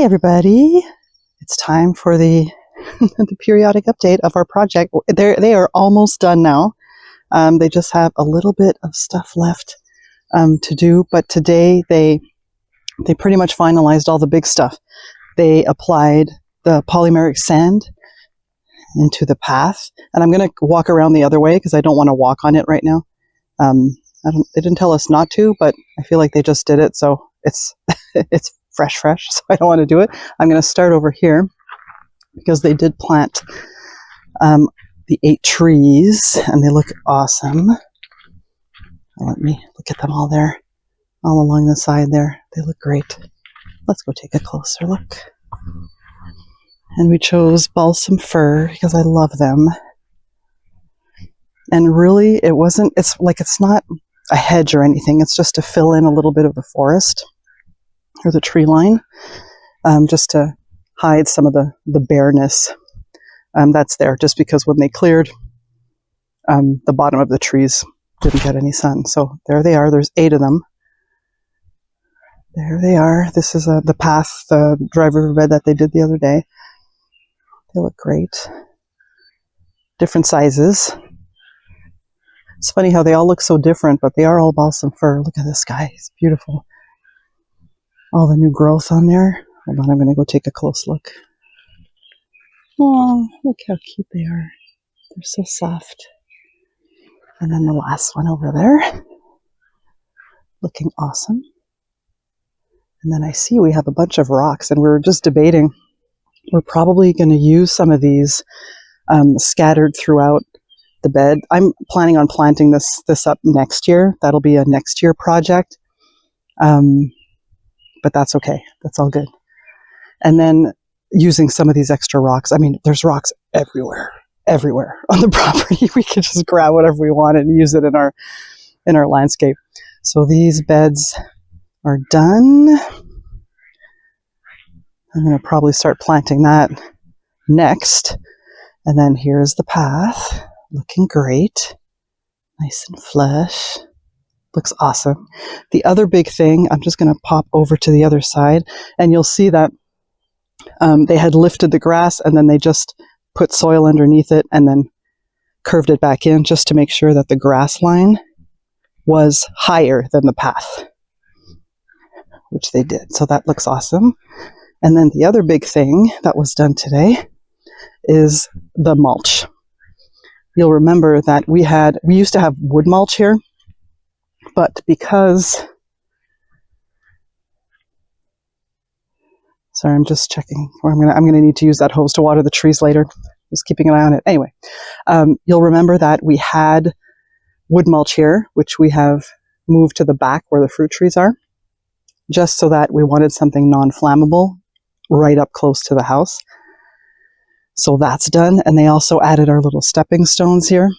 Hey everybody, it's time for the the periodic update of our project. They are almost done now. They just have a little bit of stuff left to do, but today they pretty much finalized all the big stuff. They applied the polymeric sand into the path, and I'm going to walk around the other way because I don't want to walk on it right now. They didn't tell us not to, but I feel like they just did it, so it's it's fresh, so I don't want to do it. I'm going to start over here because they did plant the 8 trees, and they look awesome. Let me look at them all there, all along the side there. They look great. Let's go take a closer look. And we chose balsam fir because I love them. And really, it's not a hedge or anything. It's just to fill in a little bit of the forest or the tree line, just to hide some of the bareness that's there, just because when they cleared, the bottom of the trees didn't get any sun. So there they are. There's 8 of them. There they are. This is the path, the dry riverbed that they did the other day. They look great. Different sizes. It's funny how they all look so different, but they are all balsam fir. Look at this guy. He's beautiful. All the new growth on there. Hold on, I'm going to go take a close look. Oh, look how cute they are. They're so soft. And then the last one over there. Looking awesome. And then I see we have a bunch of rocks, and we're just debating. We're probably going to use some of these scattered throughout the bed. I'm planning on planting this up next year. That'll be a next year project. But that's okay. That's all good. And then using some of these extra rocks. I mean, there's rocks everywhere on the property. We could just grab whatever we want and use it in our landscape. So these beds are done. I'm going to probably start planting that next. And then here's the path. Looking great. Nice and flush. Looks awesome. The other big thing, I'm just going to pop over to the other side, and you'll see that they had lifted the grass, and then they just put soil underneath it and then curved it back in just to make sure that the grass line was higher than the path, which they did. So that looks awesome. And then the other big thing that was done today is the mulch. You'll remember that we used to have wood mulch here, but because, sorry, I'm just checking. I'm gonna need to use that hose to water the trees later. Just keeping an eye on it. Anyway, you'll remember that we had wood mulch here, which we have moved to the back where the fruit trees are, just so that we wanted something non-flammable right up close to the house. So that's done, and they also added our little stepping stones here.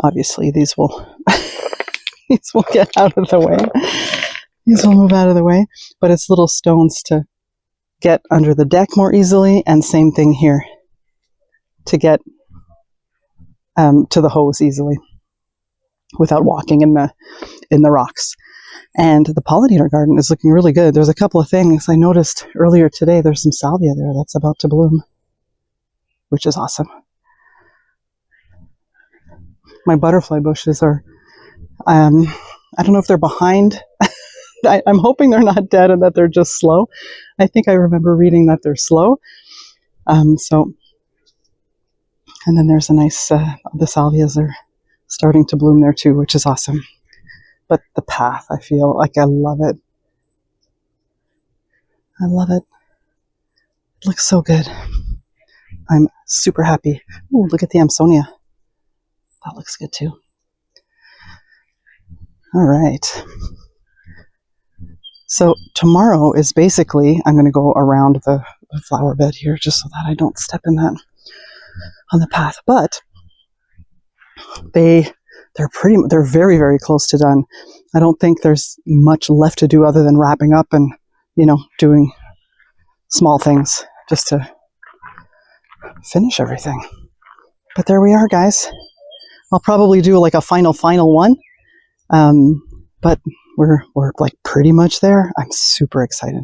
Obviously, these will these will get out of the way. These will move out of the way, but it's little stones to get under the deck more easily, and same thing here to get to the hose easily without walking in the rocks. And the pollinator garden is looking really good. There's a couple of things I noticed earlier today. There's some salvia there that's about to bloom, which is awesome. My butterfly bushes are, I don't know if they're behind. I'm hoping they're not dead and that they're just slow. I think I remember reading that they're slow. And then there's a nice, the salvias are starting to bloom there too, which is awesome. But the path, I feel like I love it. I love it. It looks so good. I'm super happy. Ooh, look at the Amsonia. That looks good too. All right. So tomorrow is basically, I'm going to go around the flower bed here just so that I don't step in that on the path. But they're very, very close to done. I don't think there's much left to do other than wrapping up and, doing small things just to finish everything. But there we are, guys. I'll probably do like a final one. But we're like pretty much there. I'm super excited.